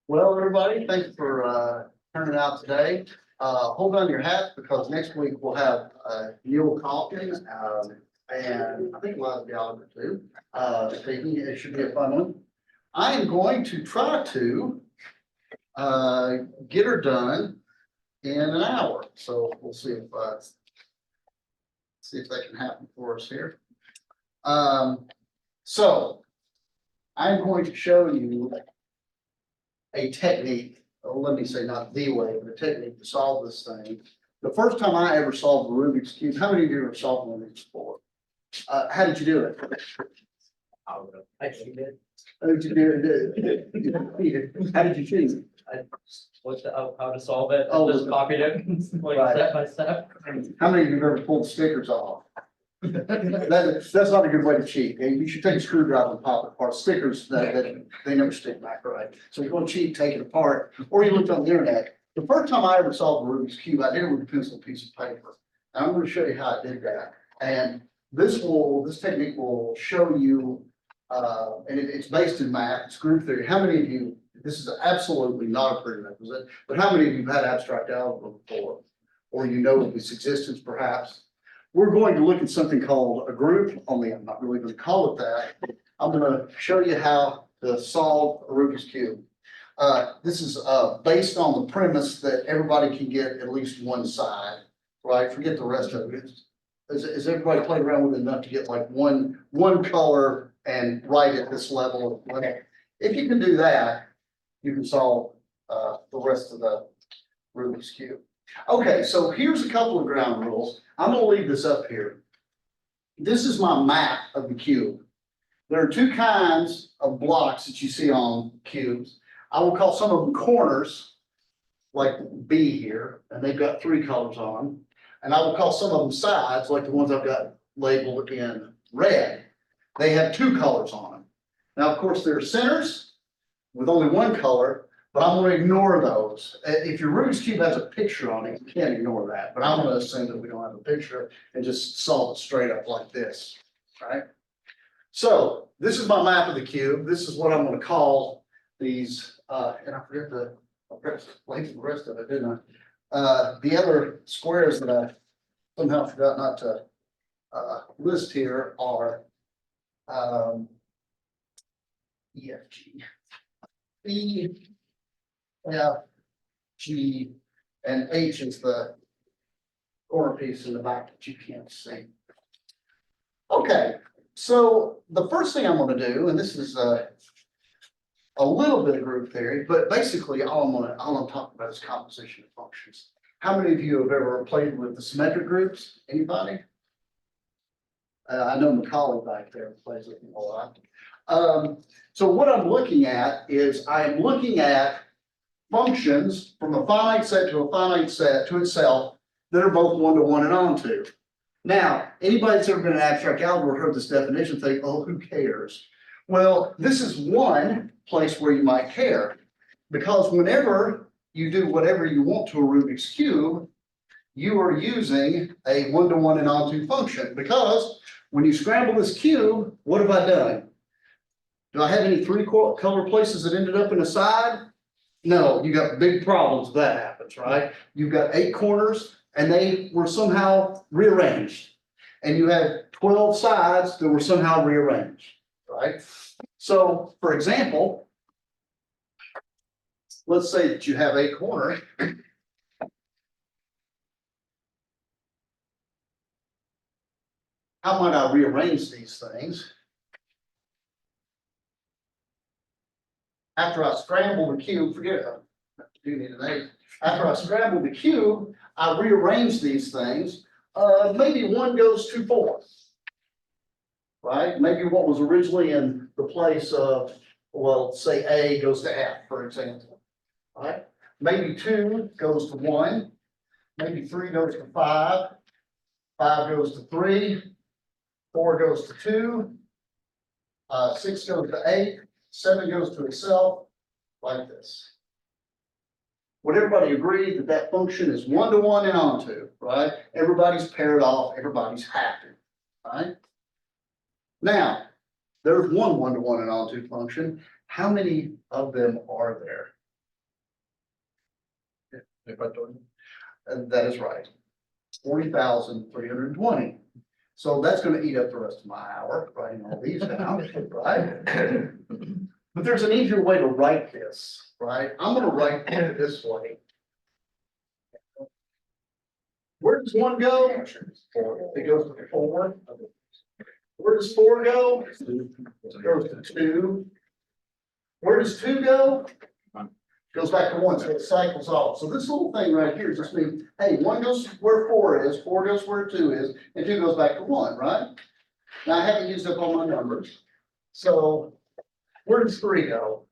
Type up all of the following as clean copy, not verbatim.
Well, everybody, thanks for turning out today. Hold on your hats because next week we'll have Neil Calkins, and I think we'll have the Algebra too. Speaking, it should be a fun one. I am going to try to get her done in an hour, so we'll see if that can happen for us here. So I'm going to show you a technique, let me say not the way, but a technique to solve this thing. The first time I ever solved a Rubik's Cube, how many of you ever solved one of these before? How did you do it? I cheated. How did you do it? How did you cheat? What's the, how to solve it? Oh, Just copied it, like right. step by step. How many of you have ever pulled stickers off? That's not a good way to cheat. Okay? You should take a screwdriver and pop it apart. Stickers that they never stick back right. So if you want to cheat, take it apart, or you looked on the internet. The first time I ever solved a Rubik's Cube, I did it with a pencil piece of paper. And I'm going to show you how I did that. And this technique will show you, and it's based in math, it's group theory. How many of you, this is absolutely not a prerequisite, but how many of you have had abstract algebra before? Or you know of its existence perhaps? We're going to look at something called a group, only I'm not really going to call it that. I'm going to show you how to solve a Rubik's Cube. This is based on the premise that everybody can get at least one side, right? Forget the rest of it. Is everybody playing around with it enough to get like one color and write at this level? If you can do that, you can solve the rest of the Rubik's Cube. Okay, so here's a couple of ground rules. I'm going to leave this up here. This is my map of the cube. There are two kinds of blocks that you see on cubes. I will call some of them corners, like B here, and they've got three colors on them. And I will call some of them sides, like the ones I've got labeled in red. They have two colors on them. Now, of course, there are centers with only one color, but I'm going to ignore those. If your Rubik's Cube has a picture on it, you can't ignore that. But I'm going to assume that we don't have a picture and just solve it straight up like this, right? So this is my map of the cube. This is what I'm going to call these, and I forget to label the rest of it, didn't I? The other squares that I somehow forgot not to list here are E, F, G, E, F, G, and H is the corner piece in the back that you can't see. Okay, so the first thing I'm going to do, and this is a little bit of group theory, but basically all I'm talking about is composition of functions. How many of you have ever played with the symmetric groups? Anybody? I know Macaulay back there plays with them a lot. So what I'm looking at is I'm looking at functions from a finite set to a finite set to itself that are both one-to-one and onto. Now, anybody that's ever been in abstract algebra heard this definition think, oh, who cares? Well, this is one place where you might care, because whenever you do whatever you want to a Rubik's Cube, you are using a one-to-one and onto function, because when you scramble this cube, what have I done? Do I have any three color places that ended up in a side? No, you got big problems if that happens, right? You've got 8 corners and they were somehow rearranged. And you had 12 sides that were somehow rearranged, right? So, for example, let's say that you have 8 corners. How might I rearrange these things? After I scramble the cube, forget it, I do need an 8. After I scramble the cube, I rearrange these things. Maybe 1 goes to 4, right? Maybe what was originally in the place of, well, say A goes to F, for example, right? Maybe 2 goes to 1, maybe 3 goes to 5, 5 goes to 3, 4 goes to 2, 6 goes to 8, 7 goes to itself, like this. Would everybody agree that that function is one-to-one and onto, right? Everybody's paired off, everybody's happy, right? Now, there's one one-to-one and onto function. How many of them are there? And that is right. 40,320. So that's gonna eat up the rest of my hour, writing all these down, right? But there's an easier way to write this, right? I'm gonna write it this way. Where does one go? It goes to 4. Where does 4 go? It goes to 2. Where does 2 go? Goes back to 1, so it cycles off. So this little thing right here just means, hey, 1 goes where 4 is, 4 goes where 2 is, and 2 goes back to 1, right? Now I haven't used up all my numbers. So where does 3 go?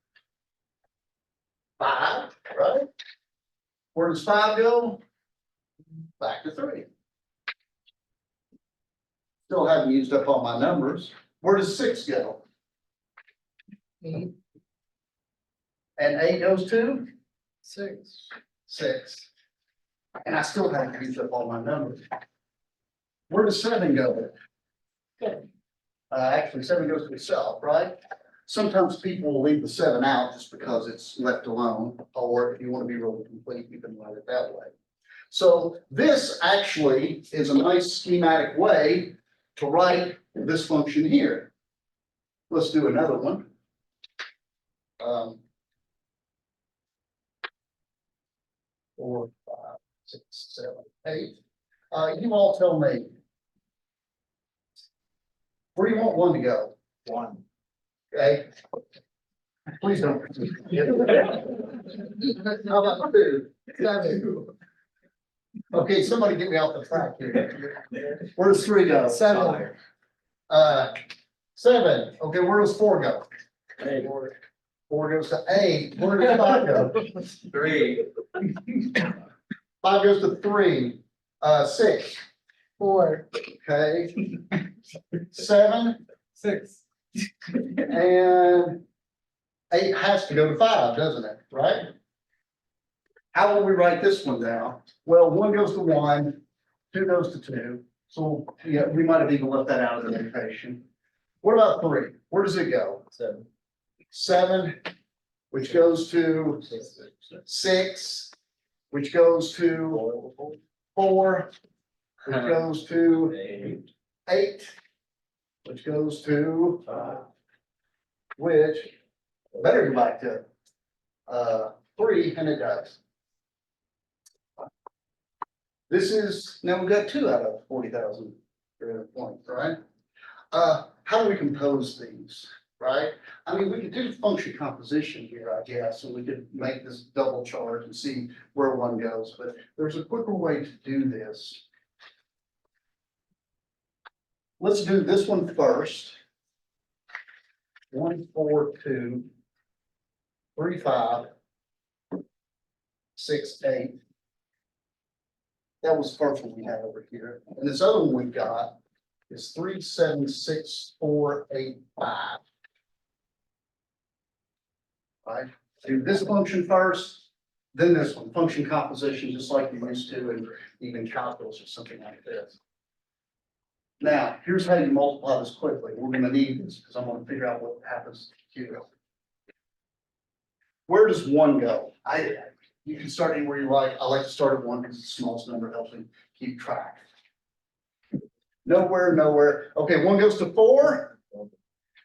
5, right? Where does 5 go? Back to 3. Still haven't used up all my numbers. Where does 6 go? 8. And 8 goes to? 6. 6. And I still haven't used up all my numbers. Where does 7 go? Actually, 7 goes to itself, right? Sometimes people will leave the 7 out just because it's left alone, or if you want to be really complete, you can write it that way. So this actually is a nice schematic way to write this function here. Let's do another one. 4, 5, 6, 7, 8. You all tell me. Where do you want 1 to go? 1. Okay. Please don't. How about 2? 7. Okay, somebody get me off the track here. Where does 3 go? 7. 7. Okay, where does 4 go? 8. 4 goes to 8. Where does 5 go? 3. 5 goes to 3. 6. 4. Okay. 7. 6. And 8 has to go to 5, doesn't it? Right? How will we write this one down? Well, 1 goes to 1, 2 goes to 2. So, yeah, we might have even left that out of the notation. What about 3? Where does it go? 7. 7, which goes to 6, which goes to 4, which goes to 8, which goes to which better go back to 3, and it does. This is, now we've got 2 out of 40,000 points, right? How do we compose these, right? I mean, we could do function composition here, I guess, and we could make this double chart and see where 1 goes, but there's a quicker way to do this. Let's do this one first. 1, 4, 2, 3, 5, 6, 8. That was the first one we had over here. And this other one we've got is 3, 7, 6, 4, 8, 5. Right? Do this function first, then this one, function composition, just like you used to in even calculus or something like this. Now, here's how you multiply this quickly. We're going to need this because I'm going to figure out what happens to Q. Where does 1 go? You can start anywhere you like. I like to start at 1 because it's the smallest number, helps me keep track. Nowhere, nowhere. Okay, 1 goes to 4,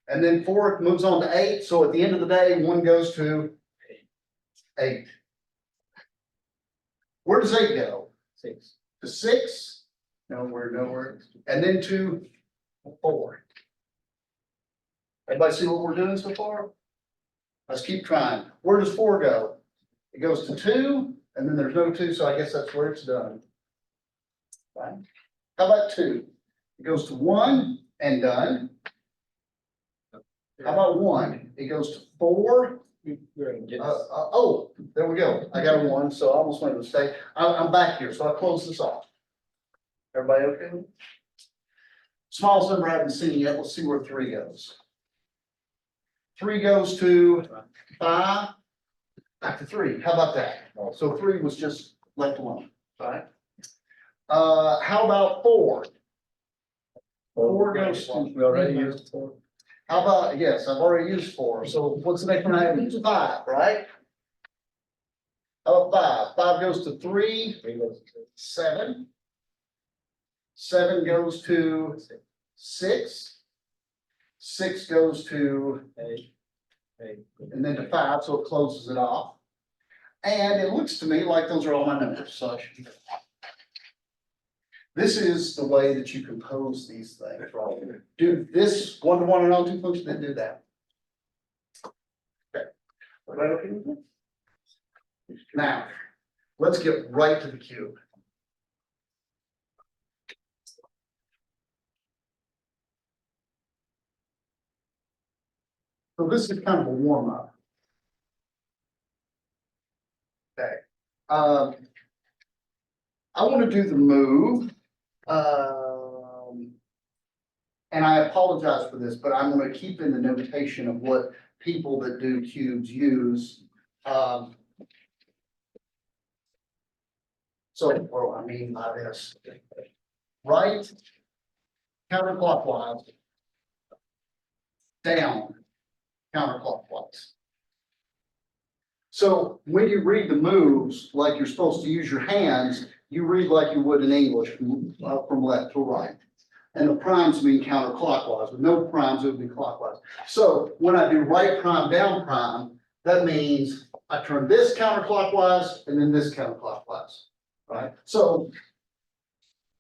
and then 4 moves on to 8. So at the end of the day, 1 goes to 8. Where does 8 go? 6. To 6? Nowhere, nowhere. And then to 4. Everybody see what we're doing so far? Let's keep trying. Where does 4 go? It goes to 2, and then there's no 2, so I guess that's where it's done. Right? How about 2? It goes to 1 and done. How about 1? It goes to 4. Oh, there we go. I got a 1, so I almost made a mistake. I'm back here, so I'll close this off. Everybody okay? Smallest number I haven't seen yet. Let's see where 3 goes. 3 goes to 5. Back to 3. How about that? So 3 was just left alone, right? How about 4? 4 goes to. We already used 4. How about, yes, I've already used 4. So what's the next one I have? 5, right? How about 5? 5 goes to 3, 7. 7 goes to 6. 6 goes to, and then to 5, so it closes it off. And it looks to me like those are all my numbers, so I should be. This is the way that you compose these things, right? Do this one-to-one and all-to function, then do that. Okay. Right, okay with that? Now, let's get right to the cube. So this is kind of a warm-up. Okay. I want to do the move. And I apologize for this, but I'm going to keep in the notation of what people that do cubes use. So what do I mean by this? Right, counterclockwise, down, counterclockwise. So when you read the moves, like you're supposed to use your hands, you read like you would in English, from left to right. And the primes mean counterclockwise. With no primes, it would be clockwise. So when I do right prime, down prime, that means I turn this counterclockwise and then this counterclockwise, right? So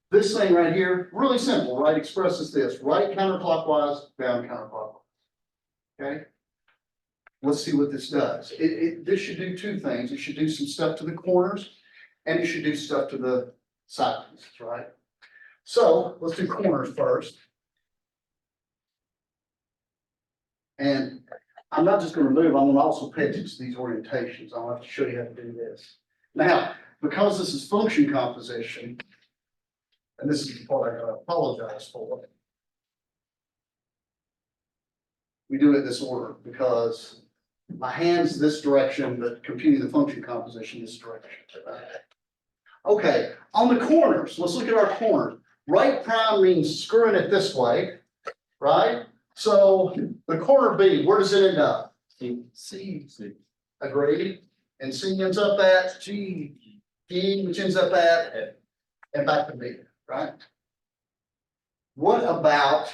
this thing right here, really simple, right? Expresses this, right counterclockwise, down counterclockwise. Okay? Let's see what this does. This should do two things. It should do some stuff to the corners and it should do stuff to the side pieces, right? So let's do corners first. And I'm not just going to move, I'm going to also pay attention to these orientations. I'll have to show you how to do this. Now, because this is function composition, and this is the part I apologize for. We do it this order because my hand's this direction, but computing the function composition this direction. Okay, on the corners, let's look at our corners. Right prime means screwing it this way, right? So the corner B, where does it end up? C. Agreed. And C ends up at G, which ends up at, and back to B, right? What about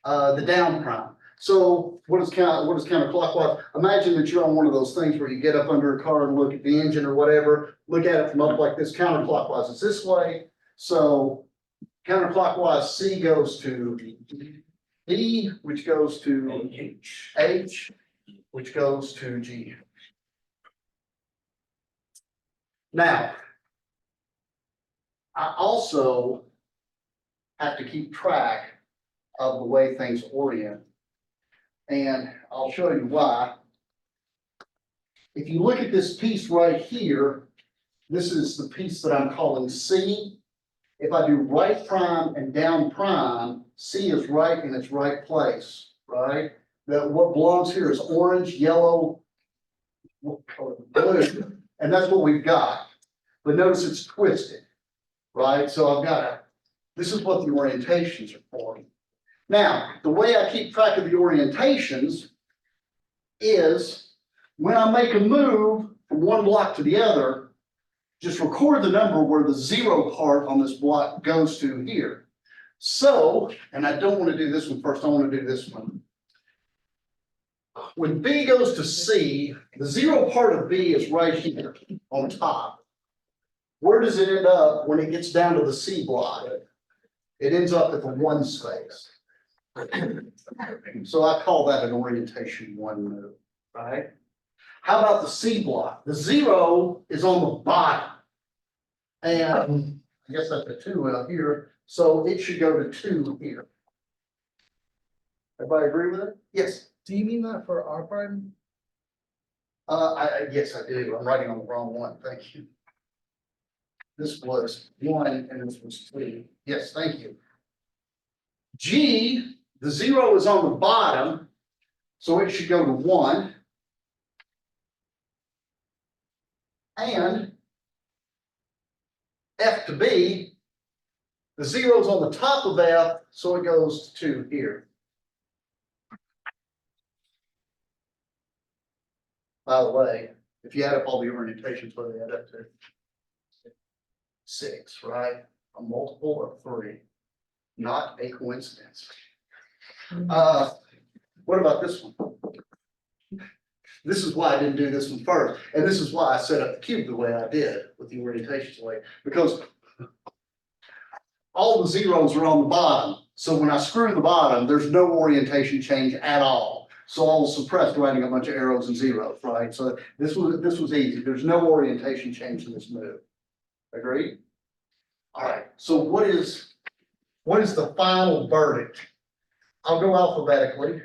the down prime? So what is counterclockwise? Imagine that you're on one of those things where you get up under a car and look at the engine or whatever, look at it from up like this. Counterclockwise is this way. So counterclockwise, C goes to D, which goes to H, which goes to G. Now, I also have to keep track of the way things orient. And I'll show you why. If you look at this piece right here, this is the piece that I'm calling C. If I do right prime and down prime, C is right in its right place, right? What belongs here is orange, yellow, blue, and that's what we've got. But notice it's twisted, right? So I've got this is what the orientations are for. Now, the way I keep track of the orientations is when I make a move from one block to the other, just record the number where the 0 part on this block goes to here. So, and I don't want to do this one first, I want to do this one. When B goes to C, the 0 part of B is right here on top. Where does it end up when it gets down to the C block? It ends up at the 1 space. So I call that an orientation 1 move, right? How about the C block? The 0 is on the bottom. And I guess that's a 2 out here. So it should go to 2 here. Everybody agree with it? Yes. Do you mean that for R prime? Yes, I do. I'm writing on the wrong one. Thank you. This was 1 and this was 3. Yes, thank you. G, the 0 is on the bottom, so it should go to 1. And F to B, the 0 is on the top of F, so it goes to 2 here. By the way, If you add up all the orientations, what do they add up to? 6, right? A multiple of 3, not a coincidence. What about this one? This is why I didn't do this one first, and this is why I set up the cube the way I did with the orientations way, because all the zeros are on the bottom. So when I screw the bottom, there's no orientation change at all. So I'll suppress writing a bunch of arrows and zeros, right? So this was easy. There's no orientation change in this move. Agreed? All right, so what is the final verdict? I'll go alphabetically.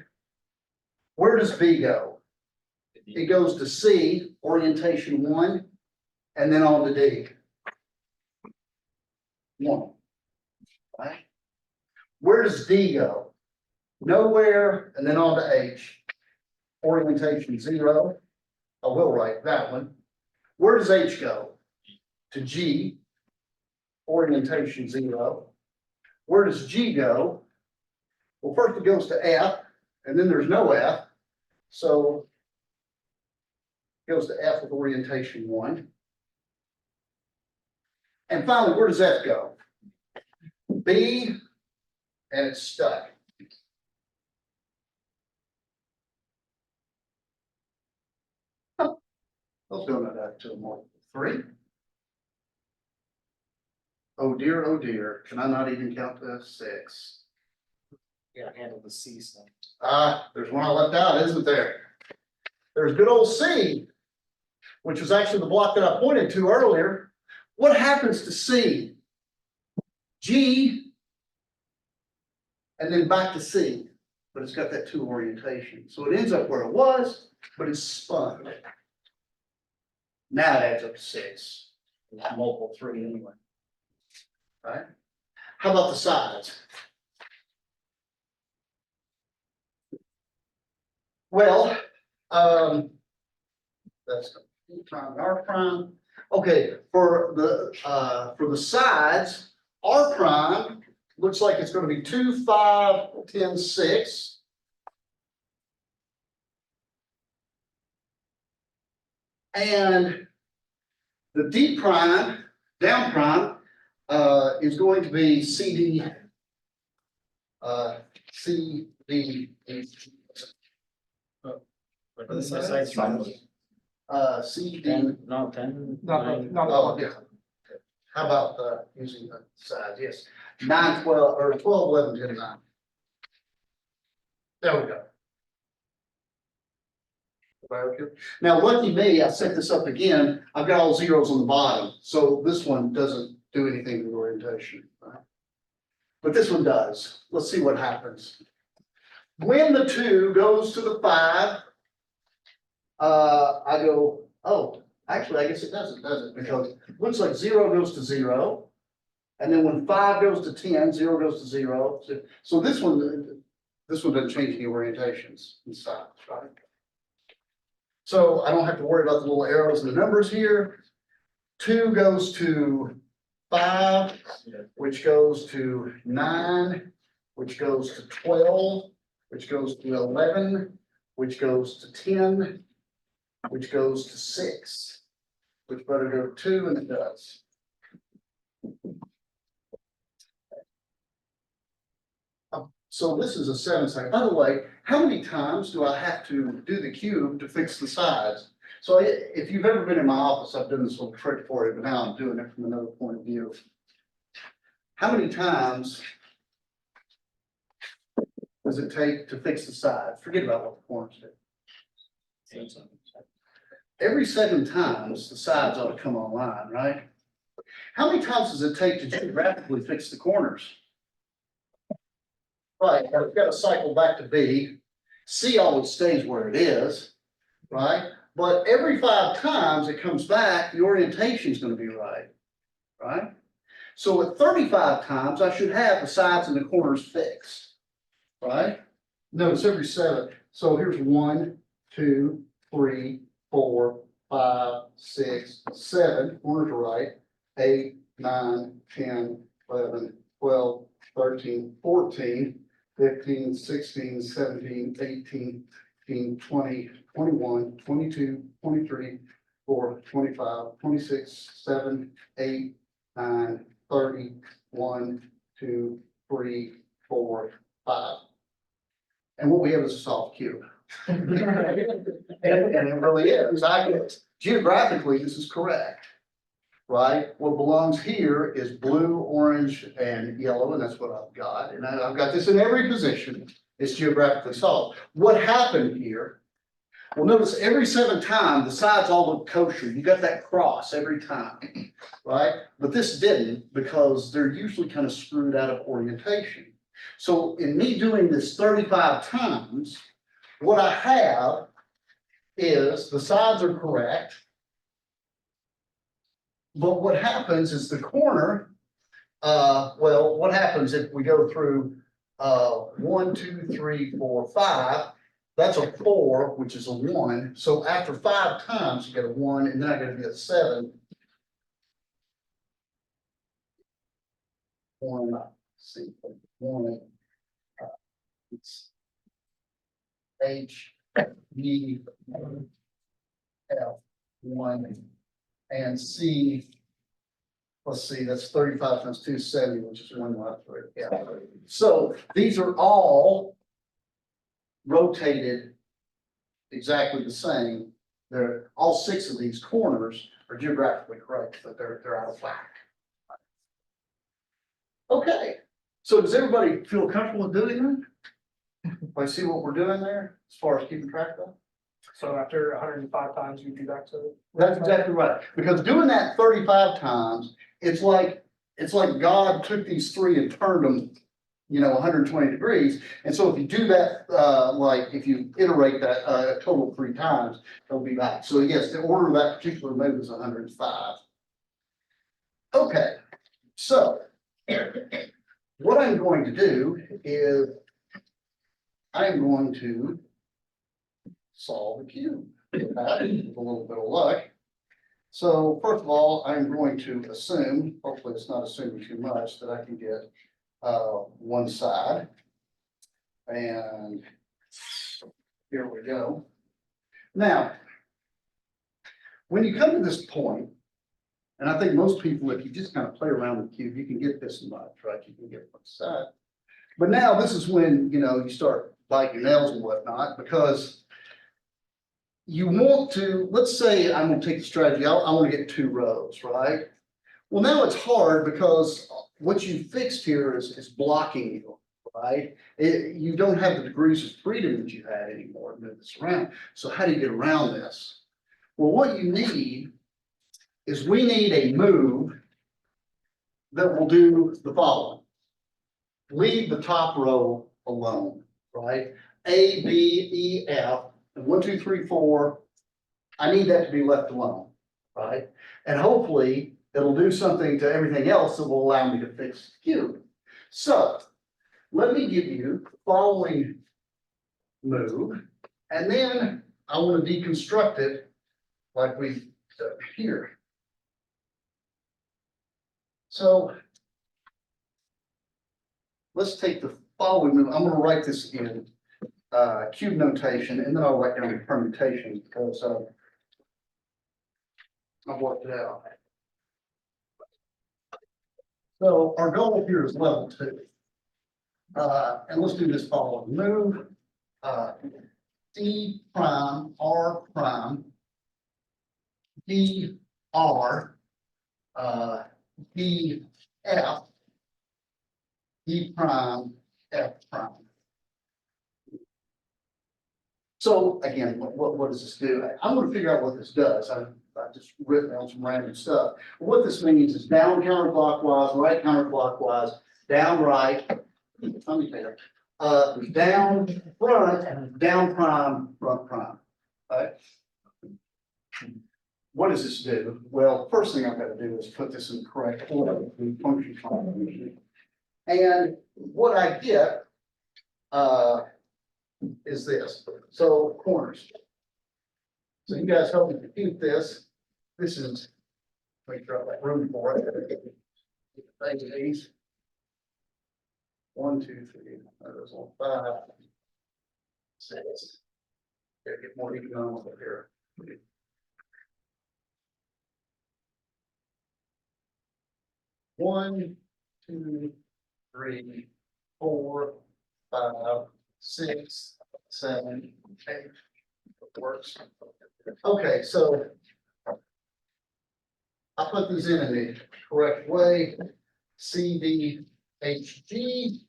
Where does B go? It goes to C, orientation 1, and then on to D. 1. Right? Where does D go? Nowhere, and then on to H. Orientation 0. I will write that one. Where does H go? To G. Orientation 0. Where does G go? Well, first it goes to F, and then there's no F. So it goes to F with orientation 1. And finally, where does F go? B, and it's stuck. Let's go back to a multiple 3. Oh dear, can I not even count to 6? Yeah, handle the C stuff. There's one I left out, isn't there? There's good old C, which was actually the block that I pointed to earlier. What happens to C? G, and then back to C, but it's got that 2 orientation. So it ends up where it was, but it's spun. Now it adds up to 6. Multiple 3 anyway. Right? How about the sides? Well, that's E prime and R prime. Okay, for the sides, R prime looks like it's going to be 2, 5, 10, 6. And the D prime, down prime, is going to be CD, CD. But the the sides? sides. CD. 10, no, 10. Oh, yeah. How about using the sides? Yes, 9, 12, or 12, 11, 10, 9. There we go. Now, lucky me, I set this up again. I've got all zeros on the bottom, so this one doesn't do anything with orientation. Right? But this one does. Let's see what happens. When the 2 goes to the 5, I go, oh, actually, I guess it doesn't, does it? Because it looks like 0 goes to 0. And then when 5 goes to 10, 0 goes to 0. So this one doesn't change any orientations and sides, right? So I don't have to worry about the little arrows and the numbers here. 2 goes to 5, which goes to 9, which goes to 12, which goes to 11, which goes to 10, which goes to 6, which better go to 2, and it does. So this is a 7-second. By the way, how many times do I have to do the cube to fix the sides? So if you've ever been in my office, I've done this little trick for you, but now I'm doing it from another point of view. How many times does it take to fix the sides? Forget about what the corners do. Every 7 times, the sides ought to come online, right? How many times does it take to geographically fix the corners? Right, I've got to cycle back to B. C always stays where it is, right? But every 5 times it comes back, the orientation is going to be right, right? So at 35 times, I should have the sides and the corners fixed, right? Notice every 7. So here's 1, 2, 3, 4, 5, 6, 7. Corners are right. 8, 9, 10, 11, 12, 13, 14. 15, 16, 17, 18, 19, 20, 21, 22, 23, 4, 25, 26, 7, 8, 9, 30, 1, 2, 3, 4, 5. And what we have is a soft cube. And it really is. Geographically, this is correct. Right? What belongs here is blue, orange, and yellow, and that's what I've got. And I've got this in every position. It's geographically solved. What happened here? Well, notice every 7 times, the sides all look kosher. You got that cross every time, right? But this didn't, because they're usually kind of screwed out of orientation. So in me doing this 35 times, what I have is the sides are correct. But what happens is the corner, well, what happens if we go through 1, 2, 3, 4, 5, that's a 4, which is a 1. So after 5 times, you get a 1, and then I gotta get 7. 1, see, 1, it's H, E, F, 1, and C. Let's see, that's 35 times 2 is 70, which is 1 left. Yeah. So these are all rotated exactly the same. They're all 6 of these corners are geographically correct, but they're out of whack. Okay, so does everybody feel comfortable doing that? I see what we're doing there as far as keeping track of that? So after 105 times, you do that to. That's exactly right, because doing that 35 times, it's like God took these 3 and turned them, 120 degrees. And so if you do that, like if you iterate that a total of 3 times, it'll be back. So yes, the order of that particular move is 105. Okay, so what I'm going to do is I'm going to solve the cube with a little bit of luck. So first of all, I'm going to assume, hopefully it's not assuming too much, that I can get one side. And here we go. Now, when you come to this point, and I think most people, if you just kind of play around with the cube, you can get this much, right? You can get one side. But now this is when, you start biting your nails and whatnot, because you want to, let's say I'm going to take the strategy, I want to get 2 rows, right? Well, now it's hard because what you fixed here is blocking you, right? You don't have the degrees of freedom that you had anymore to move this around. So how do you get around this? Well, what you need is we need a move that will do the following. Leave the top row alone, right? A, B, E, F, and 1, 2, 3, 4. I need that to be left alone, right? And hopefully it'll do something to everything else that will allow me to fix the cube. So let me give you the following move, and then I want to deconstruct it like we've done here. So let's take the following move. I'm going to write this in cube notation, and then I'll write down the permutation because I've worked it out. So our goal here is level 2. And let's do this following move. D prime, R prime, D R, D F, D prime, F prime. So again, what does this do? I'm going to figure out what this does. I've just written down some random stuff. What this means is down counterclockwise, right counterclockwise, down right. Let me say that. Down front, down prime, front prime. Right? What does this do? Well, first thing I've got to do is put this in the correct order. Function combination. And what I get is this. So corners. So you guys help me compute this. This is, make sure I have room for it. These. 1, 2, 3, there's 5, 6. Gotta get more economical here. 1, 2, 3, 4, 5, 6, 7, 8. Works. Okay, so I put these in the correct way. C, D, H, G,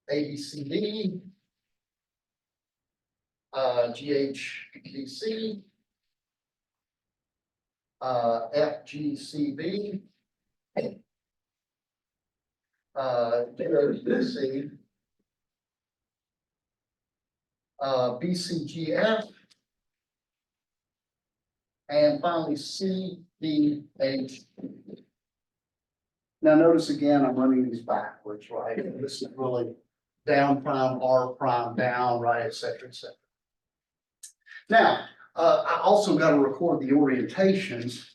A, B, C, D, G, H, B, C, F, G, C, B, D, O, C, B, C, G, F, and finally C, D, H. Now notice again, I'm running these backwards, right? This is really down prime, R prime, down, right, et cetera, et cetera. Now, I also got to record the orientations.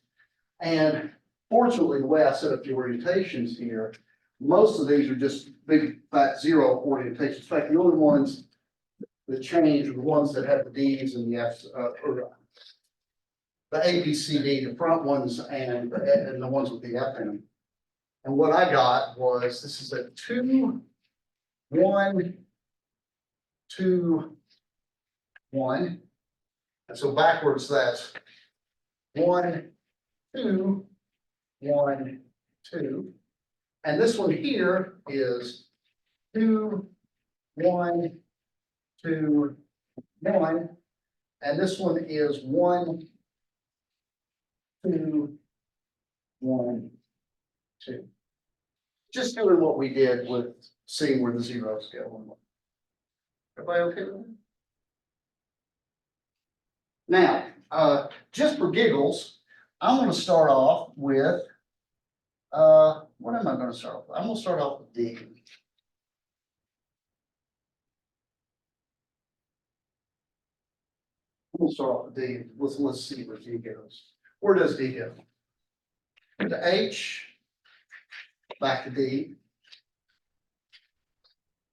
And fortunately, the way I set up the orientations here, most of these are just big fat zero orientations. In fact, the only ones that change are the ones that have the D's and the F's, or the A, B, C, D, the front ones and the ones with the F in them. And what I got was, this is a 2, 1, 2, 1. And so backwards, that's 1, 2, 1, 2. And this one here is 2, 1, 2, 1. And this one is 1, 2, 1, 2. Just doing what we did with seeing where the zeros go. Everybody okay with that? Now, just for giggles, I'm going to start off with, what am I going to start off with? I'm going to start off with D. We'll start off with D. Let's see where D goes. Where does D go? To H, back to D.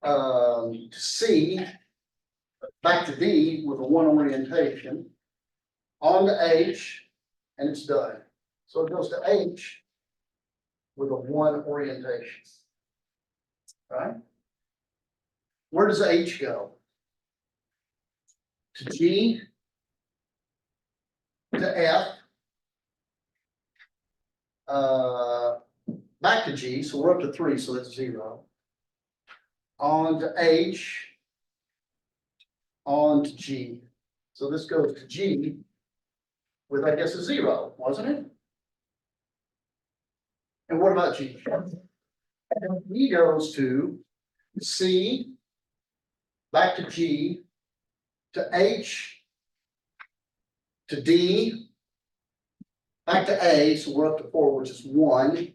To C, back to D with a 1 orientation. On to H, and it's done. So it goes to H with a 1 orientation. Right? Where does H go? To G, to F, back to G, so we're up to 3, so that's 0. On to H, on to G. So this goes to G with, I guess, a 0, wasn't it? And what about G? G goes to C, back to G, to H, to D, back to A, so we're up to 4, which is 1,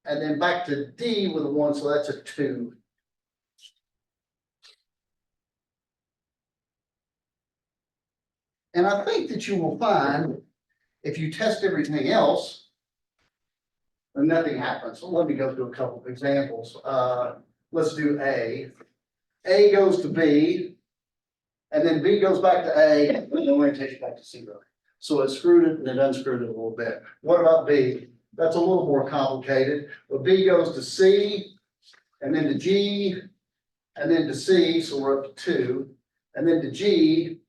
and then back to D with a 1, so that's a 2. And I think that you will find, if you test everything else, then nothing happens. So let me go through a couple of examples. Let's do A. A goes to B, and then B goes back to A, and the orientation back to 0. So it screwed it and it unscrewed it a little bit. What about B? That's a little more complicated. But B goes to C, and then to G, and then to C, so we're up to 2, and then to G,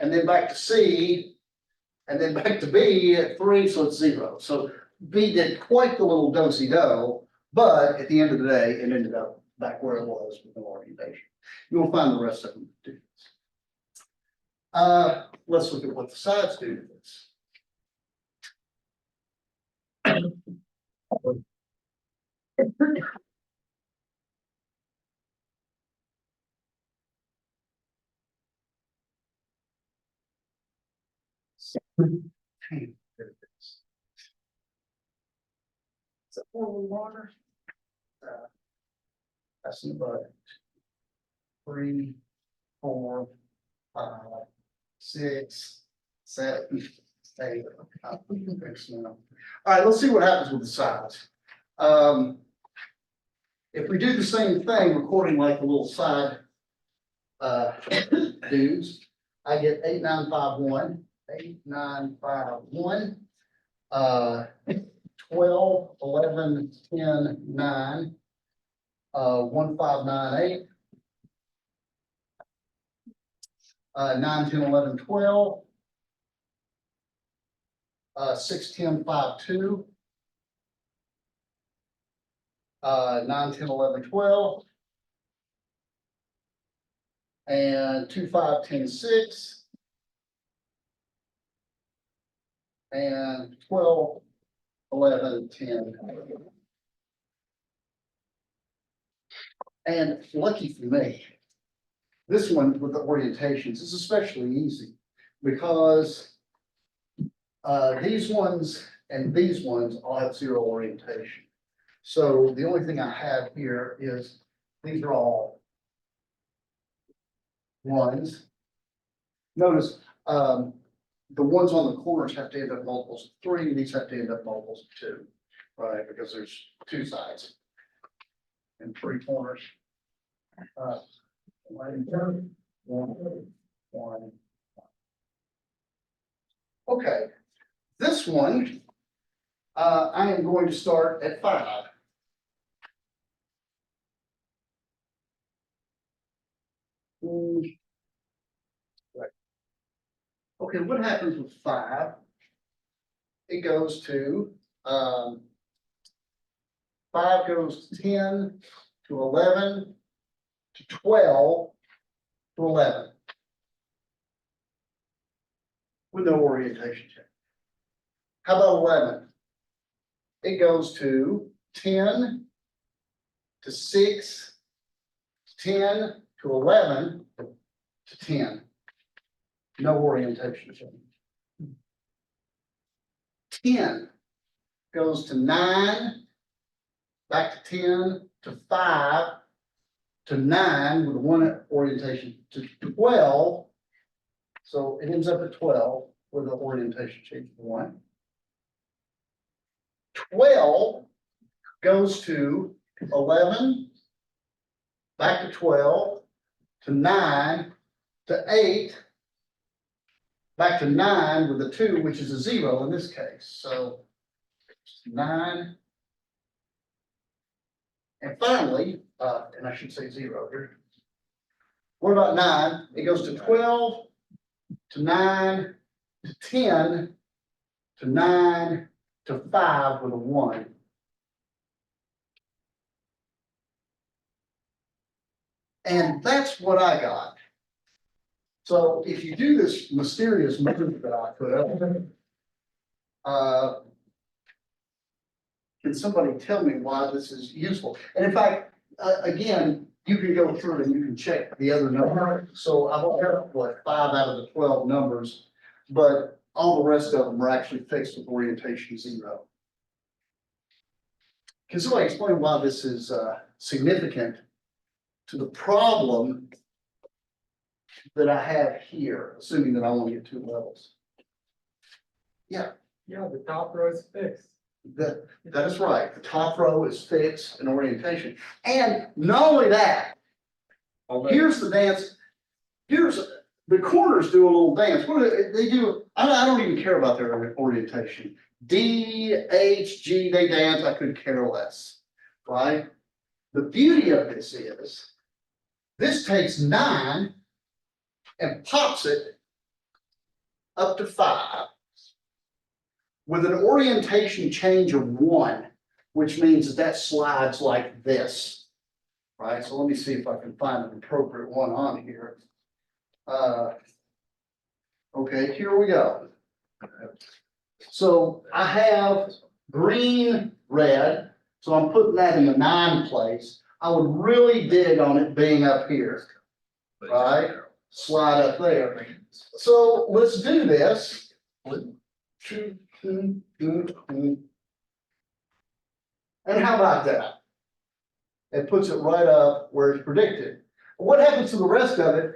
and then back to C, and then back to B at 3, so it's 0. So B did quite the little do-si-do, but at the end of the day, it ended up back where it was with no orientation. You'll find the rest of them do this. Let's look at what the sides do to this. Is that water? That's in the butt. 3, 4, 5, 6, 7, 8. All right, let's see what happens with the sides. If we do the same thing, recording like the little side dudes, I get 8, 9, 5, 1, 8, 9, 5, 1, 12, 11, 10, 9, 1, 5, 9, 8. 9, 10, 11, 12. 6, 10, 5, 2. 9, 10, 11, 12. And 2, 5, 10, 6. And 12, 11, 10. And lucky for me, this one with the orientations is especially easy because these ones and these ones all have zero orientation. So the only thing I have here is these are all ones. Notice the ones on the corners have to end up multiples of 3, and these have to end up multiples of 2, right? Because there's 2 sides and 3 corners. One. Okay, this one, I am going to start at 5. Right. Okay, what happens with 5? It goes to 5 goes to 10 to 11 to 12 to 11 with no orientation change. How about 11? It goes to 10 to 6, 10 to 11 to 10. No orientation change. 10 goes to 9, back to 10 to 5 to 9 with 1 orientation to 12. So it ends up at 12 with the orientation change of 1. 12 goes to 11, back to 12, to 9, to 8, back to 9 with a 2, which is a 0 in this case. So 9. And finally, and I should say 0 here. What about 9? It goes to 12, to 9, to 10, to 9, to 5 with a 1. And that's what I got. So if you do this mysterious move that I put up, can somebody tell me why this is useful? And in fact, again, you can go through and you can check the other number. So I've only got what 5 out of the 12 numbers, but all the rest of them are actually fixed with orientation 0. Can somebody explain why this is significant to the problem that I have here, assuming that I only get 2 levels? Yeah. Yeah, the top row is fixed. That is right. The top row is fixed in orientation. And not only that, here's the dance. Here's the corners do a little dance. What do they do? I don't even care about their orientation. D, H, G, they dance. I could care less. Right? The beauty of this is this takes 9 and pops it up to 5. With an orientation change of 1, which means that slides like this, right? So let me see if I can find an appropriate one on here. Okay, here we go. So I have green, red, so I'm putting that in the 9 place. I would really dig on it being up here, right? Slide up there. So let's do this. And how about that? It puts it right up where it's predicted. What happens to the rest of it?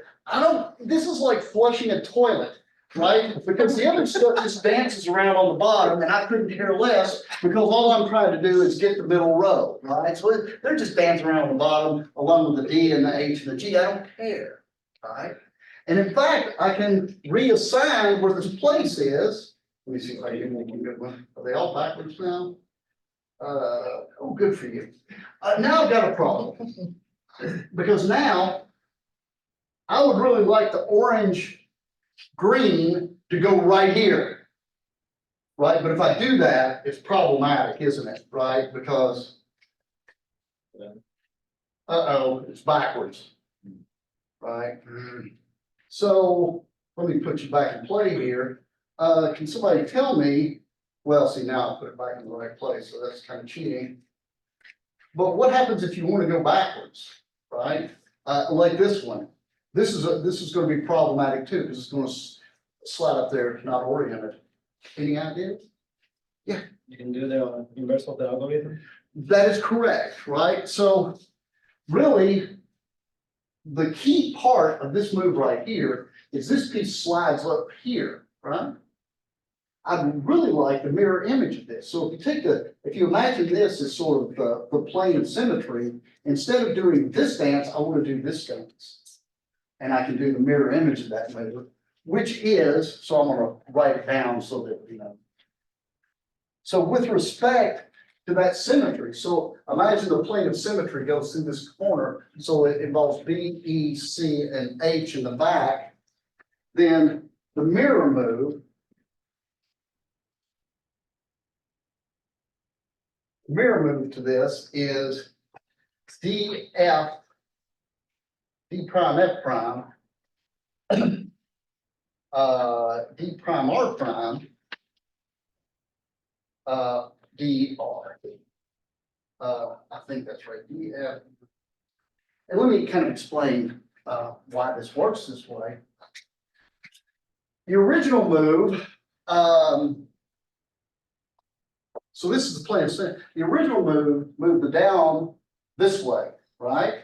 This is like flushing a toilet, right? Because the other stuff just dances around on the bottom and I couldn't care less because all I'm trying to do is get the middle row, right? So they're just dancing around on the bottom along with the D and the H and the G. I don't care, right? And in fact, I can reassign where this place is. Let me see if I can make a good one. Are they all backwards now? Oh, good for you. Now I've got a problem. Because now I would really like the orange green to go right here. Right, but if I do that, it's problematic, isn't it? Right, because. Uh-oh, it's backwards. Right, so let me put you back in play here. Can somebody tell me, well, see, now I put it back in the right place, so that's kind of cheating. But what happens if you want to go backwards, right? Like this one. This is going to be problematic too, because it's going to slide up there, not oriented. Any ideas? You can do the inverse of the algorithm. That is correct, right? So really, the key part of this move right here is this piece slides up here, right? I'd really like the mirror image of this. So if you imagine this as sort of the plane of symmetry, instead of doing this dance, I want to do this dance. And I can do the mirror image of that move, which is, so I'm gonna write it down so that, you know. So with respect to that symmetry, so imagine the plane of symmetry goes through this corner, so it involves B, E, C, and H in the back. Then the mirror move to this is D prime F prime, D prime R prime, D R. I think that's right, D F. And let me kind of explain why this works this way. The original move, so this is the plan. The original move moved the down this way, right?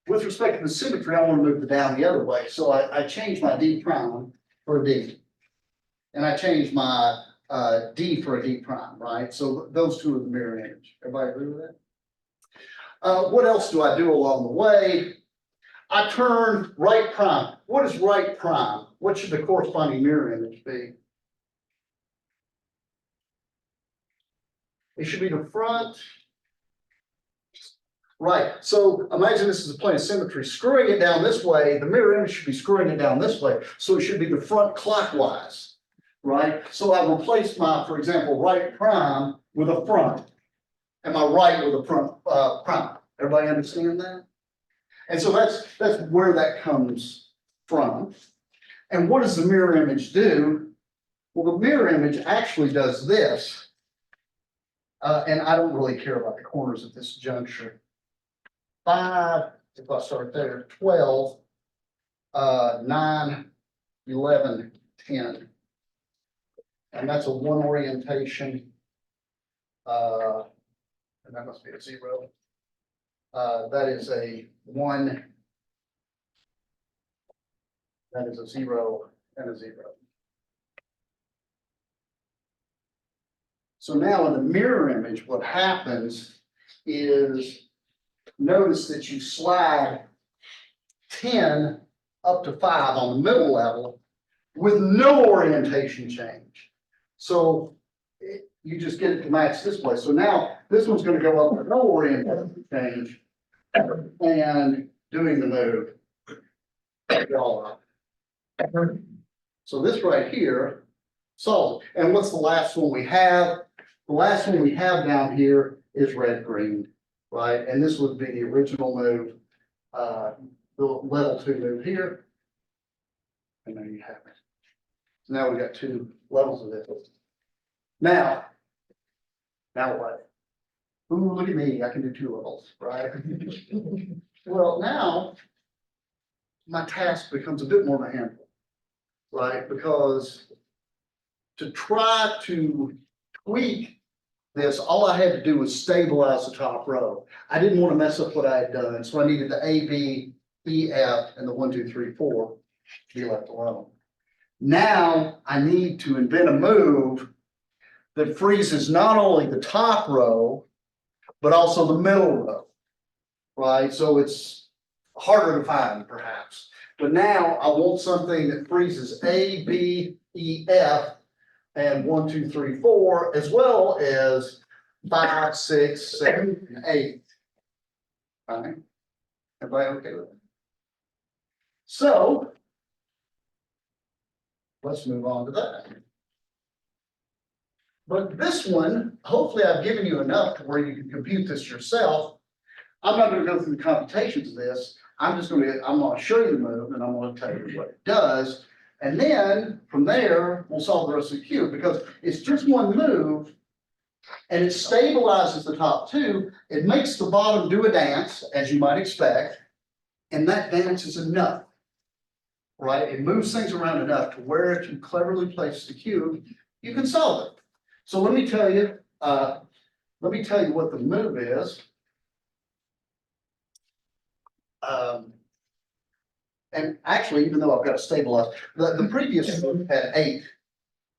With respect to the symmetry, I want to move the down the other way. So I changed my D prime for a D. And I changed my D for a D prime, right? So those two are the mirror image. Everybody agree with that? What else do I do along the way? I turn right prime. What is right prime? What should the corresponding mirror image be? It should be the front. Right, so imagine this is a plane of symmetry. Screwing it down this way, the mirror image should be screwing it down this way. So it should be the front clockwise, right? So I replaced my, for example, right prime with a front, and my right with a front prime. Everybody understand that? And so that's where that comes from. And what does the mirror image do? Well, the mirror image actually does this. And I don't really care about the corners at this juncture. 5, if I start there, 12, 9, 11, 10. And that's a 1 orientation. And that must be a 0. That is a 1. That is a 0 and a 0. So now in the mirror image, what happens is, notice that you slide 10 up to 5 on the middle level with no orientation change. So you just get it to match this way. So now this one's going to go up with no orientation change and doing the move. So this right here solves it. And what's the last one we have? The last one we have down here is red green, right? And this would be the original move, the level 2 move here. And there you have it. So now we got 2 levels of this. Now what? Ooh, look at me, I can do 2 levels, right? Well, now my task becomes a bit more of a handful, right? Because to try to tweak this, all I had to do was stabilize the top row. I didn't want to mess up what I had done, so I needed the A, B, E, F, and the 1, 2, 3, 4 to be left alone. Now I need to invent a move that freezes not only the top row, but also the middle row, right? So it's harder to find, perhaps. But now I want something that freezes A, B, E, F, and 1, 2, 3, 4, as well as 5, 6, 7, and 8. Fine. Everybody okay with it? So let's move on to that. But this one, hopefully I've given you enough to where you can compute this yourself. I'm not gonna go through the computations of this. I'm gonna show you the move and I'm gonna tell you what it does. And then from there, we'll solve the rest of the cube because it's just one move and it stabilizes the top two. It makes the bottom do a dance, as you might expect, and that dance is enough. Right? It moves things around enough to where if you cleverly place the cube, you can solve it. So let me tell you what the move is. And actually, even though I've got it stabilized, the previous move had 8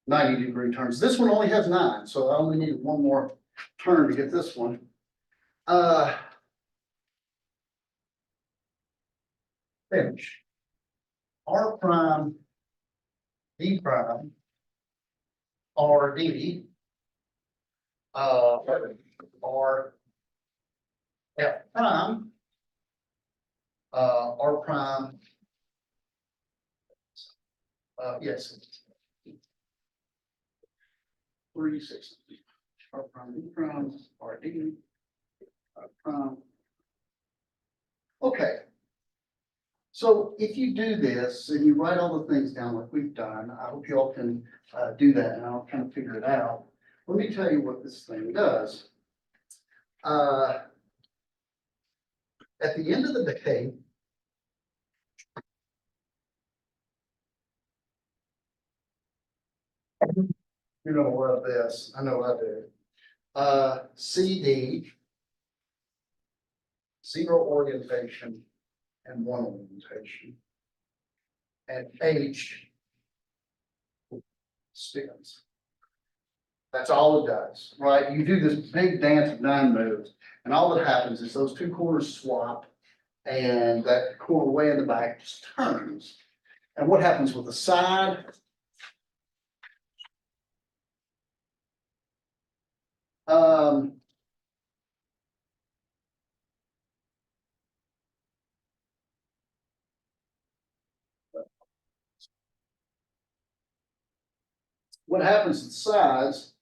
90-degree turns. This one only has 9, so I only need one more turn to get this one. Finish. R prime, D prime, R D, R F prime, R prime, yes. 3, 6, R prime, D prime, R D, R prime. Okay. So if you do this and you write all the things down like we've done, I hope you all can do that and I'll kind of figure it out. Let me tell you what this thing does. At the end of the day, you don't love this. I know I do. CD, 0 orientation and 1 orientation. And H spins. That's all it does, right? You do this big dance of 9 moves, and all that happens is those 2 corners swap, and that corner way in the back just turns. And what happens with the side? What happens to the sides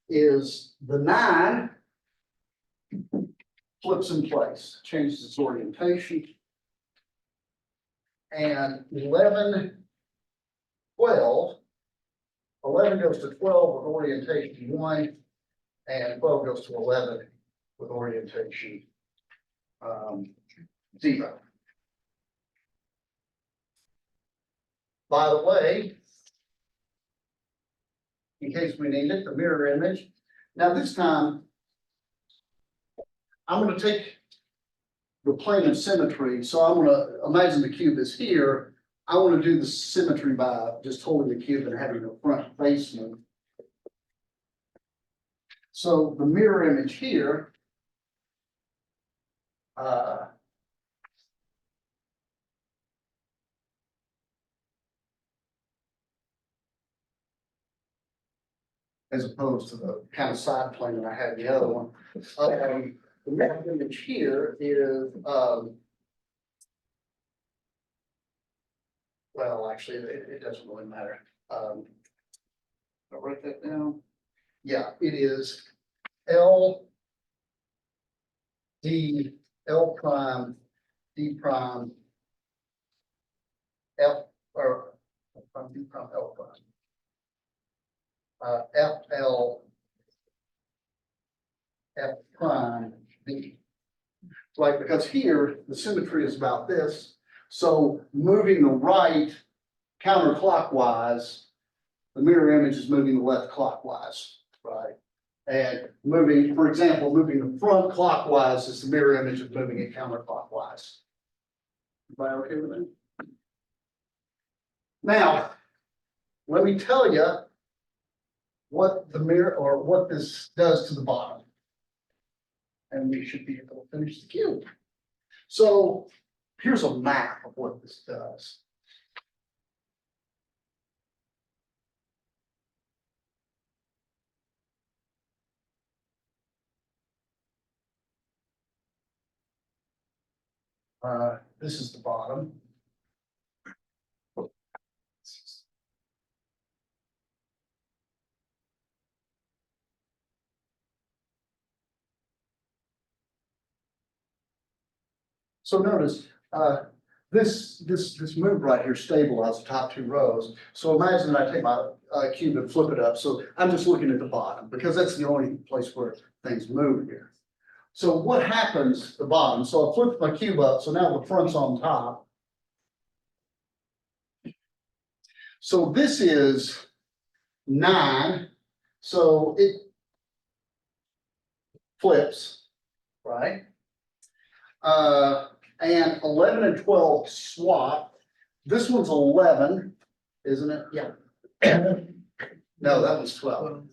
is the 9 flips in place, changes its orientation. And 11, 12, 11 goes to 12 with orientation 1, and 12 goes to 11 with orientation 0. By the way, in case we need it, the mirror image. Now this time, I'm going to take the plane of symmetry. So I'm going to imagine the cube is here. I want to do the symmetry by just holding the cube and having the front face move. So the mirror image here, as opposed to the kind of side plane that I had the other one. The mirror image here is, well, actually, it doesn't really matter. I'll write that down. Yeah, it is L, D, L prime, D prime, F, or D prime, L prime. F, L, F prime, D. Right, because here, the symmetry is about this. So moving the right counterclockwise, the mirror image is moving the left clockwise, right? And moving, for example, moving the front clockwise is the mirror image of moving it counterclockwise. Everybody okay with that? Now, let me tell you what the mirror or what this does to the bottom. And we should be able to finish the cube. So here's a map of what this does. This is the bottom. So notice, this move right here stabilizes the top two rows. So imagine that I take my cube and flip it up. So I'm just looking at the bottom because that's the only place where things move here. So what happens at the bottom? So I flip my cube up. So now the front's on top. So this is 9. So it flips, right? And 11 and 12 swap. This one's 11, isn't it? Yeah. No, that one's 12.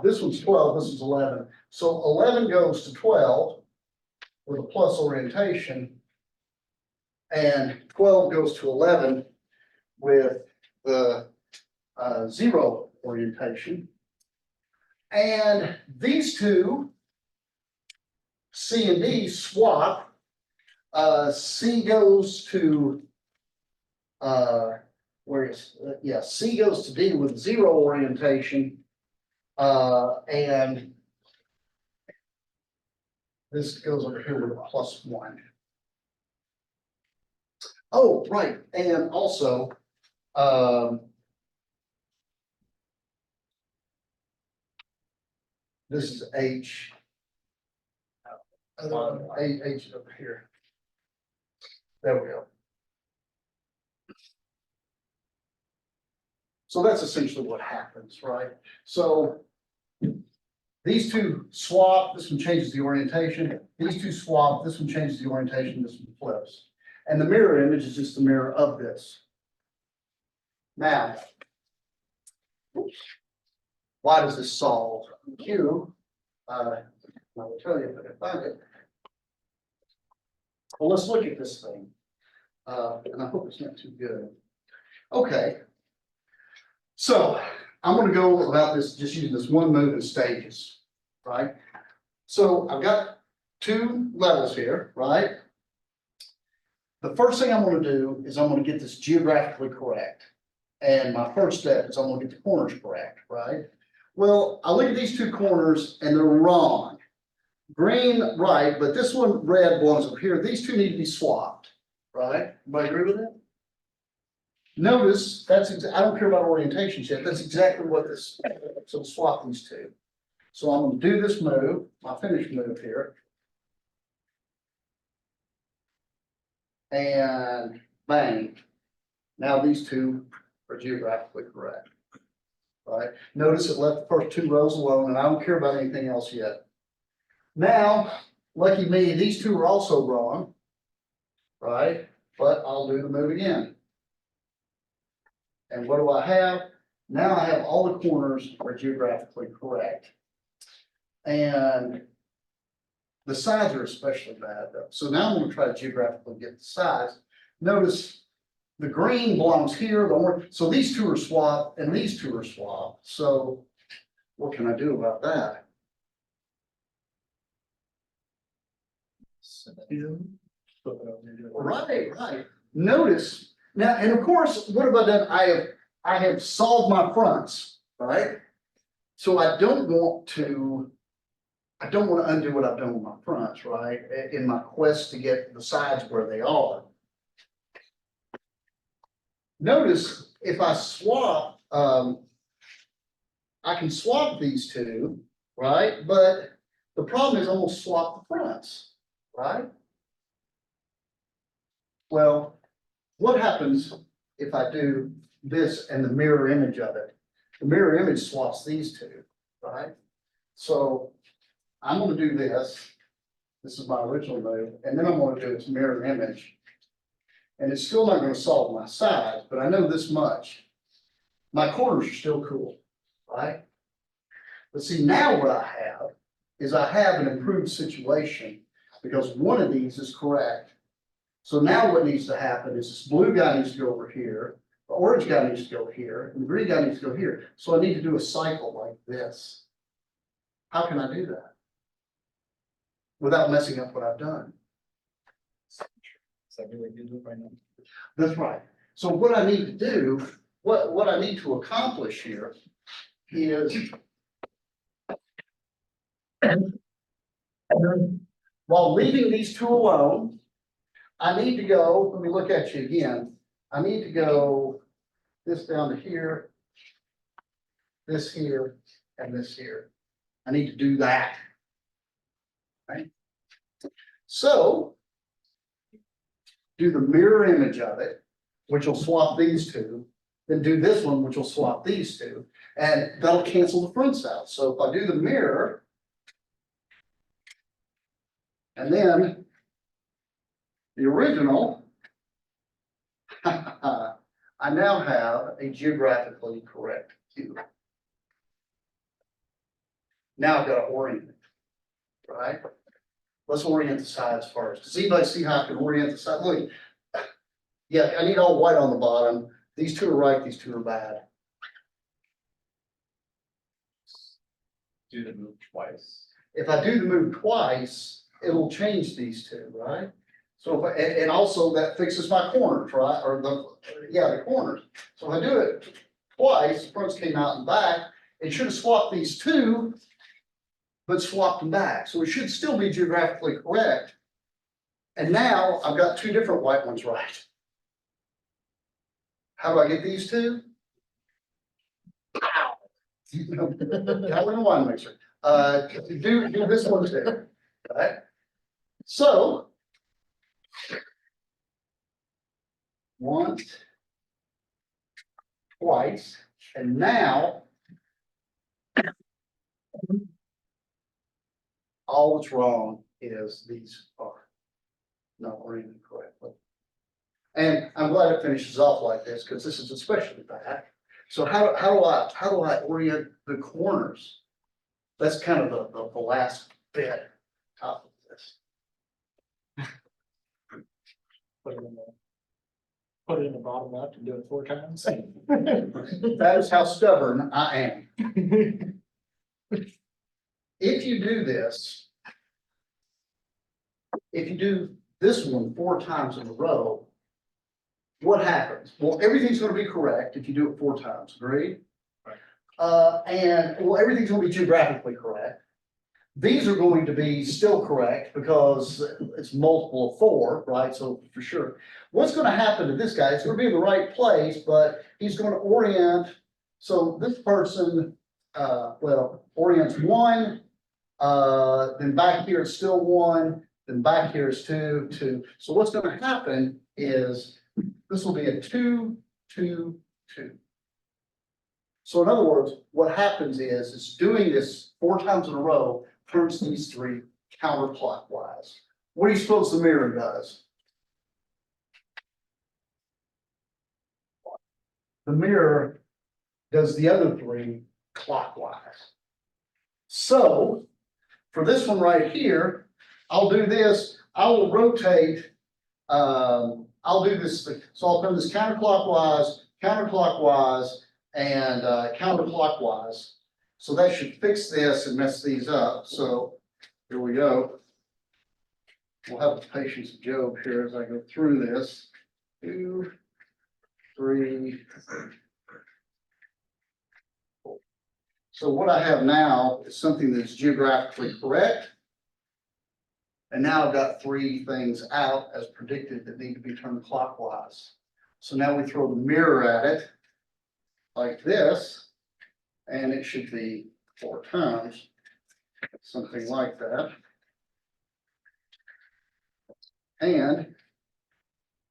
This one's 12, this is 11. So 11 goes to 12 with a plus orientation. And 12 goes to 11 with the 0 orientation. And these two, C and D, swap. C goes to, C goes to D with 0 orientation. And this goes over here with a +1. Oh, right, and also, this is H. H is over here. There we go. So that's essentially what happens, right? So these two swap, this one changes the orientation. These two swap, this one changes the orientation, this one flips. And the mirror image is just the mirror of this. Now, why does this solve Q? I will tell you if I can find it. Well, let's look at this thing. And I hope it's not too good. Okay. So I'm going to go about this just using this one move in stages, right? So I've got 2 levels here, right? The first thing I'm going to do is I'm going to get this geographically correct. And my first step is I'm going to get the corners correct, right? Well, I look at these 2 corners and they're wrong. Green, right, but this one, red, belongs over here. These 2 need to be swapped, right? Everybody agree with that? Notice, I don't care about orientations yet. That's exactly what this, so swap these 2. So I'm going to do this move, my finish move here. And bang. Now these 2 are geographically correct, right? Notice it left the first 2 rows alone, and I don't care about anything else yet. Now, lucky me, these 2 are also wrong, right? But I'll do the move again. And what do I have? Now I have all the corners are geographically correct. And the sides are especially bad though. So now I'm going to try to geographically get the sides. Notice the green belongs here, the orange. So these 2 are swapped and these 2 are swapped. So what can I do about that? Right. Notice now, and of course, what have I done? I have solved my fronts, right? So I don't want to undo what I've done with my fronts, right? In my quest to get the sides where they are. Notice if I swap, I can swap these 2, right? But the problem is I'm gonna swap the fronts, right? Well, what happens if I do this and the mirror image of it? The mirror image swaps these 2, right? So I'm going to do this. This is my original move, and then I'm going to do its mirror image. And it's still not going to solve my sides, but I know this much. My corners are still cool, right? But see, now what I have is I have an improved situation because one of these is correct. So now what needs to happen is this blue guy needs to go over here, the orange guy needs to go here, and the green guy needs to go here. So I need to do a cycle like this. How can I do that without messing up what I've done? exactly what you do right now. That's right. So what I need to do, what I need to accomplish here is while leaving these two alone, I need to go, let me look at you again. I need to go this down to here, this here, and this here. I need to do that. Right? So do the mirror image of it, which will swap these two, then do this one, which will swap these two, and that'll cancel the fronts out. So if I do the mirror, and then the original, I now have a geographically correct cube. Now I've got to orient it, right? Let's orient the sides first. Does anybody see how I can orient the side? Look, yeah, I need all white on the bottom. These two are right, these two are bad. Do the move twice. If I do the move twice, it'll change these two, right? So if I, and also that fixes my corners, right? Or the corners. So if I do it twice, the fronts came out and back, it should have swapped these two, but swapped them back. So it should still be geographically correct. And now I've got two different white ones right. How do I get these two? Got in a wine mixer. Do this one too, right? So once, twice, and now all that's wrong is these are not oriented correctly. And I'm glad it finishes off like this because this is especially bad. So how do I orient the corners? That's kind of the last bit top of this. Put it in the bottom left and do it 4 times. That is how stubborn I am. If you do this, if you do this one 4 times in a row, what happens? Well, everything's going to be correct if you do it 4 times, agreed? And well, everything's going to be geographically correct. These are going to be still correct because it's multiple of 4, right? So for sure. What's going to happen to this guy? It's going to be in the right place, but he's going to orient. So this person, orients 1, then back here it's still 1, then back here is 2, 2. So what's going to happen is this will be a 2, 2, 2. So in other words, what happens is doing this 4 times in a row turns these 3 counterclockwise. What do you suppose the mirror does? The mirror does the other 3 clockwise. So for this one right here, I'll do this. I will rotate. I'll do this. So I'll turn this counterclockwise, counterclockwise, and counterclockwise. So that should fix this and mess these up. So here we go. We'll have the patience of Job here as I go through this. 2, 3, 4. So what I have now is something that's geographically correct. And now I've got 3 things out as predicted that need to be turned clockwise. So now we throw the mirror at it like this, and it should be 4 times, something like that. And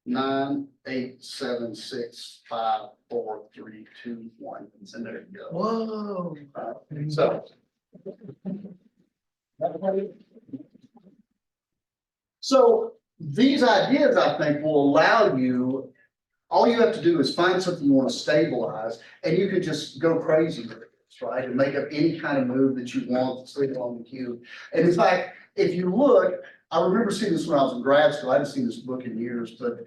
9, 8, 7, 6, 5, 4, 3, 2, 1. And there you go. Whoa. So these ideas, I think, will allow you, all you have to do is find something you want to stabilize, and you can just go crazy with this, right? And make up any kind of move that you want that's legal on the cube. And in fact, if you look, I remember seeing this when I was in grad school. I haven't seen this book in years, but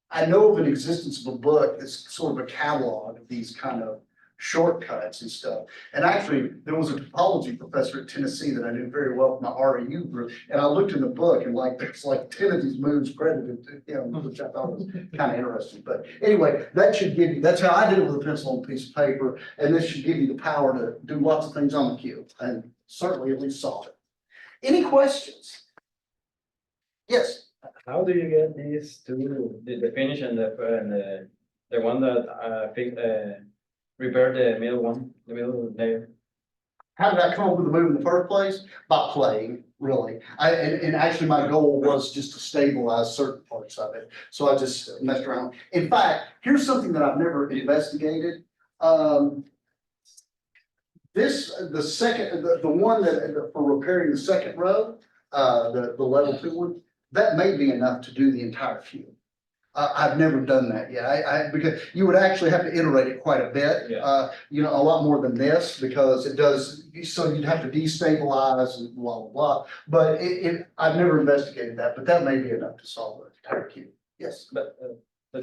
I know of an existence of a book that's sort of a catalog of these kind of shortcuts and stuff. And actually, there was a topology professor at Tennessee that I knew very well from my REU group. And I looked in the book and like, there's like 10 of these moves credited to him, which I thought was kind of interesting. But anyway, that should give you, that's how I did it with a pencil on a piece of paper. And this should give you the power to do lots of things on the cube and certainly at least solve it. Any questions? Yes. How do you get these two, the finish and the one that revert the middle layer? How did I come up with the move in the first place? By playing, really. And actually my goal was just to stabilize certain parts of it. So I just messed around. In fact, here's something that I've never investigated. The one that for repairing the second row, the level 2 one, that may be enough to do the entire cube. I've never done that yet. Because you would actually have to iterate it quite a bit. Yeah. A lot more than this because it does, so you'd have to destabilize and blah, blah, blah. But I've never investigated that, but that may be enough to solve the entire cube. Yes. But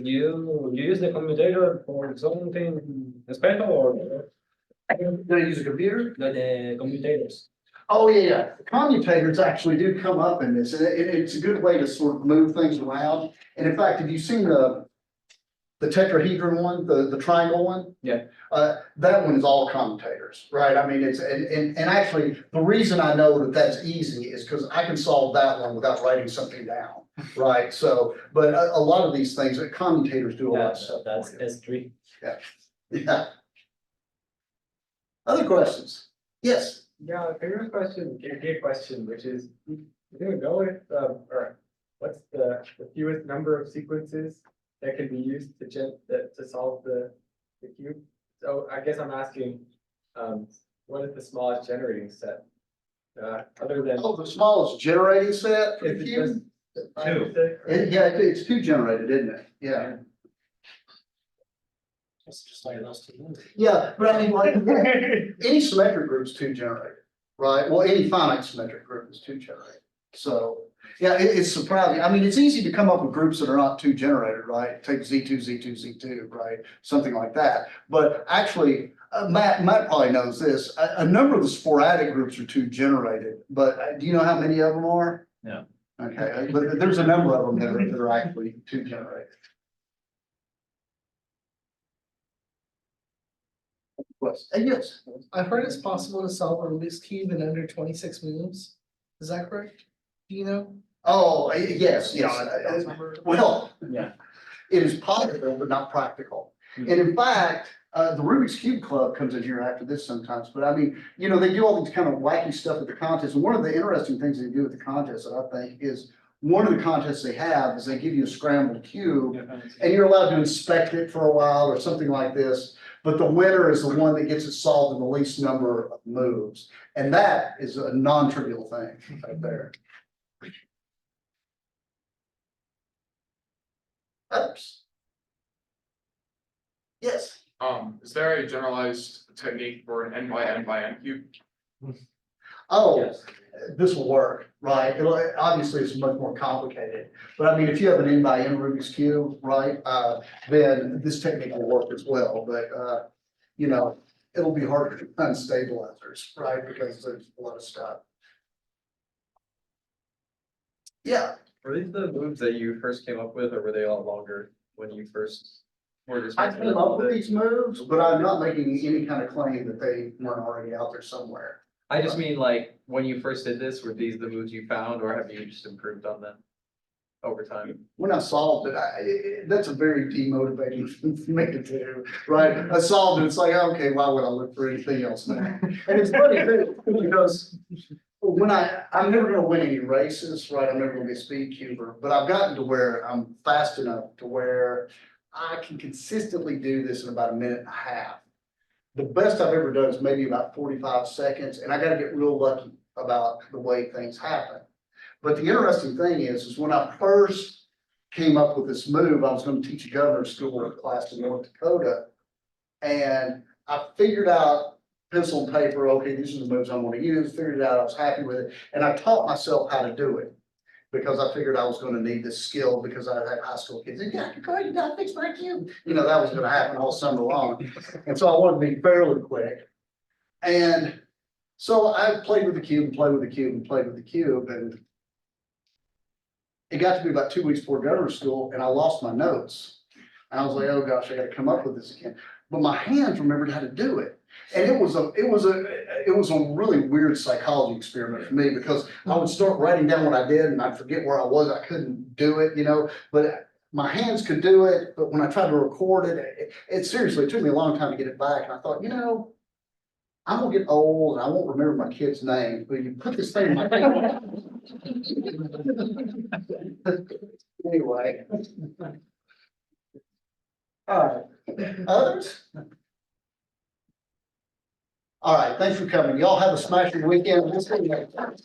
you use the commutator for something special or Did I use a computer? the commutators? Oh, yeah. The commutators actually do come up in this, and it's a good way to sort of move things around. And in fact, have you seen the tetrahedron one, the triangle one? Yeah. That one is all commutators, right? I mean, and actually, the reason I know that that's easy is because I can solve that one without writing something down, right? So, but a lot of these things, commutators do a lot of stuff. That's for you. S3. Yeah. Other questions? Yes. Yeah, a favorite question, a question, which is, you're gonna go with, or what's the fewest number of sequences that can be used to solve the cube? So I guess I'm asking, what is the smallest generating set? Other than. Oh, the smallest generating set for Is the it cube? Two. Yeah, it's 2 generated, isn't it? Yeah. It's just like those two. Yeah, but I mean, like, any symmetric group is 2 generated, right? Well, any finite symmetric group is 2 generated. So, yeah, it's surprising. I mean, it's easy to come up with groups that are not 2 generated, right? Take Z2, Z2, Z2, right? Something like that. But actually, Matt probably knows this. A number of the sporadic groups are 2 generated, but do you know how many of them are? No. Okay, but there's a number of them that are actually 2 generated. Yes. I've heard it's possible to solve a Rubik's Cube in under 26 moves. Is that correct? Do you know? Oh, yes, yeah. Well, Yeah. it is possible, but not practical. And in fact, the Rubik's Cube Club comes in here after this sometimes, but I mean, they do all these kind of wacky stuff at the contest. And one of the interesting things they do at the contest that I think is one of the contests they have is they give you a scrambled cube and you're allowed to inspect it for a while or something like this. But the winner is the one that gets it solved in the least number of moves. And that is a non-trivial thing right there. Oops. Yes. Is there a generalized technique for an n by n by n cube? Oh, Yes. this will work, right? Obviously, it's much more complicated. But I mean, if you have an n by n Rubik's Cube, right, then this technique will work as well. But, it'll be harder to find stabilizers, right? Because there's a lot of stuff. Yeah. Were these the moves that you first came up with, or were they all longer when you first were just? I came up with these moves, but I'm not making any kind of claim that they weren't already out there somewhere. I just mean like, when you first did this, were these the moves you found, or have you just improved on them over time? When I solved it, that's a very demotivating thing for me to do, right? I solved it, it's like, okay, why would I look for anything else now? And it's funny too, because when I'm never gonna win any races, right? I'm never gonna be a speed cuber, but I've gotten to where I'm fast enough to where I can consistently do this in about a minute and a half. The best I've ever done is maybe about 45 seconds, and I gotta get real lucky about the way things happen. But the interesting thing is when I first came up with this move, I was gonna teach a governor's school class in North Dakota. And I figured out pencil and paper, okay, these are the moves I want to use, figured it out, I was happy with it, and I taught myself how to do it. because I figured I was gonna need this skill because I had high school kids. Yeah, you gotta fix my cube. You know, that was gonna happen all summer long. And so I wanted to be fairly quick. And so I played with the cube and played with the cube and played with the cube and it got to be about 2 weeks before governor school and I lost my notes. And I was like, oh gosh, I gotta come up with this again. But my hands remembered how to do it. And it was a really weird psychology experiment for me because I would start writing down what I did and I'd forget where I was. I couldn't do it, you know, but my hands could do it. But when I tried to record it, it seriously took me a long time to get it back. And I thought, you know, I'm gonna get old and I won't remember my kids' names, but you put this thing in my anyway. All right, others? All right, thanks for coming. Y'all have a smashing weekend. We'll see you next time.